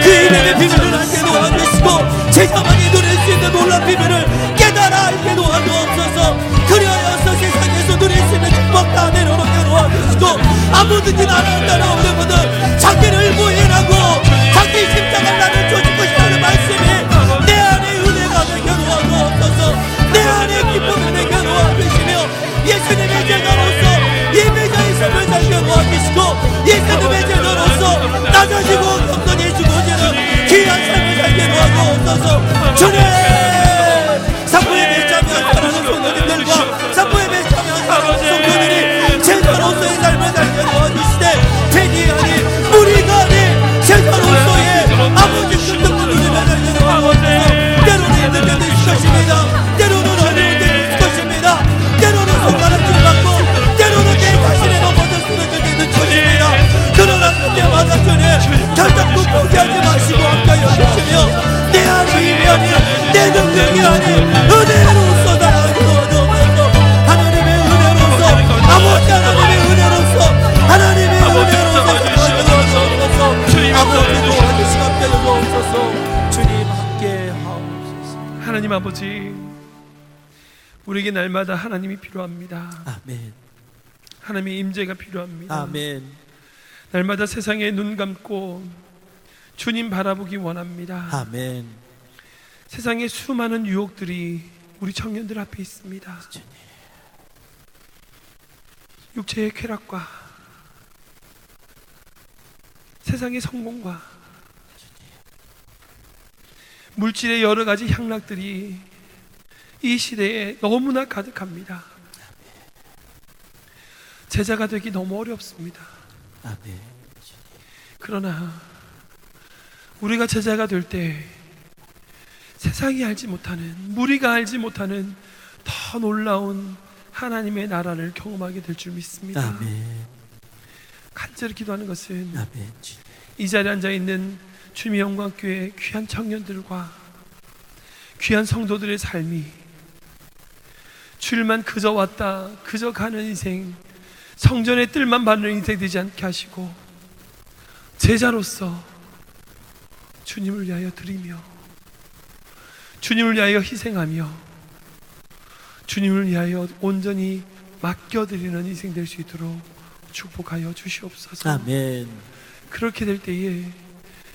그 이름의 비밀을 알게 도와주시고 제자만이 누릴 수 있는 놀라운 비밀을 깨달아 알게 도와주옵소서. 그리하여서 세상에서 누릴 수 있는 축복 다 내려놓게 도와주시고 아무든지 나라는 나라 없는 분들 자기를 부인하고 자기 십자가를 나는 조직 것이라는 말씀이 내 안에 은혜가 되게 도와주옵소서. 내 안에 기쁨이 되게 도와주시며 예수님의 제자로서 예배자의 삶을 살게 도와주시고 예수님의 제자로서 낮아지고 겸손해지고지는 귀한 삶을 살게 도와주옵소서. 주님 산부의 매참에 사랑하는 성도님들과 산부의 매참에 사랑하는 성도들이 제자로서의 삶을 살게 도와주시되 괜히 아닌 무리가 아닌 제자로서의 아버지 뜻대로 누리며 살게 도와주옵소서. 때로는 힘들게 될 것입니다. 때로는 어려운 게 될 것입니다. 때로는 손가락질 받고 때로는 내 자신의 넘어져 쓰러지게 될 것입니다. 그러나 그때마다 주님 결단코 포기하지 마시고 함께하여 주시며 내 안에 힘이 아닌 내 능력이 아닌 은혜로서 나아가게 도와주옵소서. 하나님의 은혜로서 아버지 하나님의 은혜로서 하나님의 은혜로서 도와주옵소서. 아버지 도와주시고 함께하여 주옵소서. 주님 함께 하옵소서. 하나님 아버지 우리에게 날마다 하나님이 필요합니다. 아멘. 하나님의 임재가 필요합니다. 아멘. 날마다 세상에 눈 감고 주님 바라보기 원합니다. 아멘. 세상에 수많은 유혹들이 우리 청년들 앞에 있습니다. 육체의 쾌락과 세상의 성공과 물질의 여러 가지 향락들이 이 시대에 너무나 가득합니다. 제자가 되기 너무 어렵습니다. 아멘. 그러나 우리가 제자가 될 때 세상이 알지 못하는, 무리가 알지 못하는 더 놀라운 하나님의 나라를 경험하게 될 줄 믿습니다. 아멘. 간절히 기도하는 것은 아멘. 이 자리에 앉아있는 주님의 영광교회 귀한 청년들과 귀한 성도들의 삶이 주일만 그저 왔다 그저 가는 인생, 성전의 뜰만 받는 인생 되지 않게 하시고 제자로서 주님을 위하여 드리며 주님을 위하여 희생하며 주님을 위하여 온전히 맡겨드리는 인생 될 수 있도록 축복하여 주시옵소서. 아멘. 그렇게 될 때에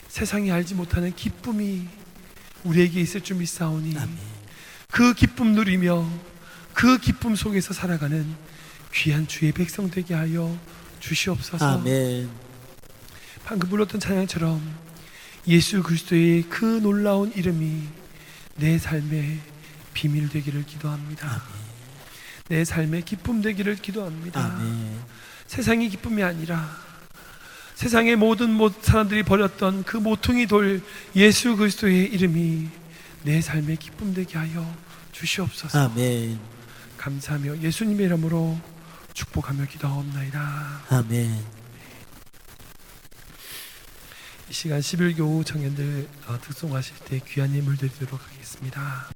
세상이 알지 못하는 기쁨이 우리에게 있을 줄 믿사오니 아멘. 그 기쁨 누리며 그 기쁨 속에서 살아가는 귀한 주의 백성 되게 하여 주시옵소서. 아멘. 방금 불렀던 찬양처럼 예수 그리스도의 그 놀라운 이름이 내 삶의 비밀 되기를 기도합니다. 아멘. 내 삶의 기쁨 되기를 기도합니다. 아멘. 세상의 기쁨이 아니라 세상의 모든 사람들이 버렸던 그 모퉁이 돌 예수 그리스도의 이름이 내 삶의 기쁨 되게 하여 주시옵소서. 아멘. 감사하며 예수님의 이름으로 축복하며 기도하옵나이다. 아멘. 이 시간 11교우 청년들 득송하실 때 귀한 예물 드리도록 하겠습니다.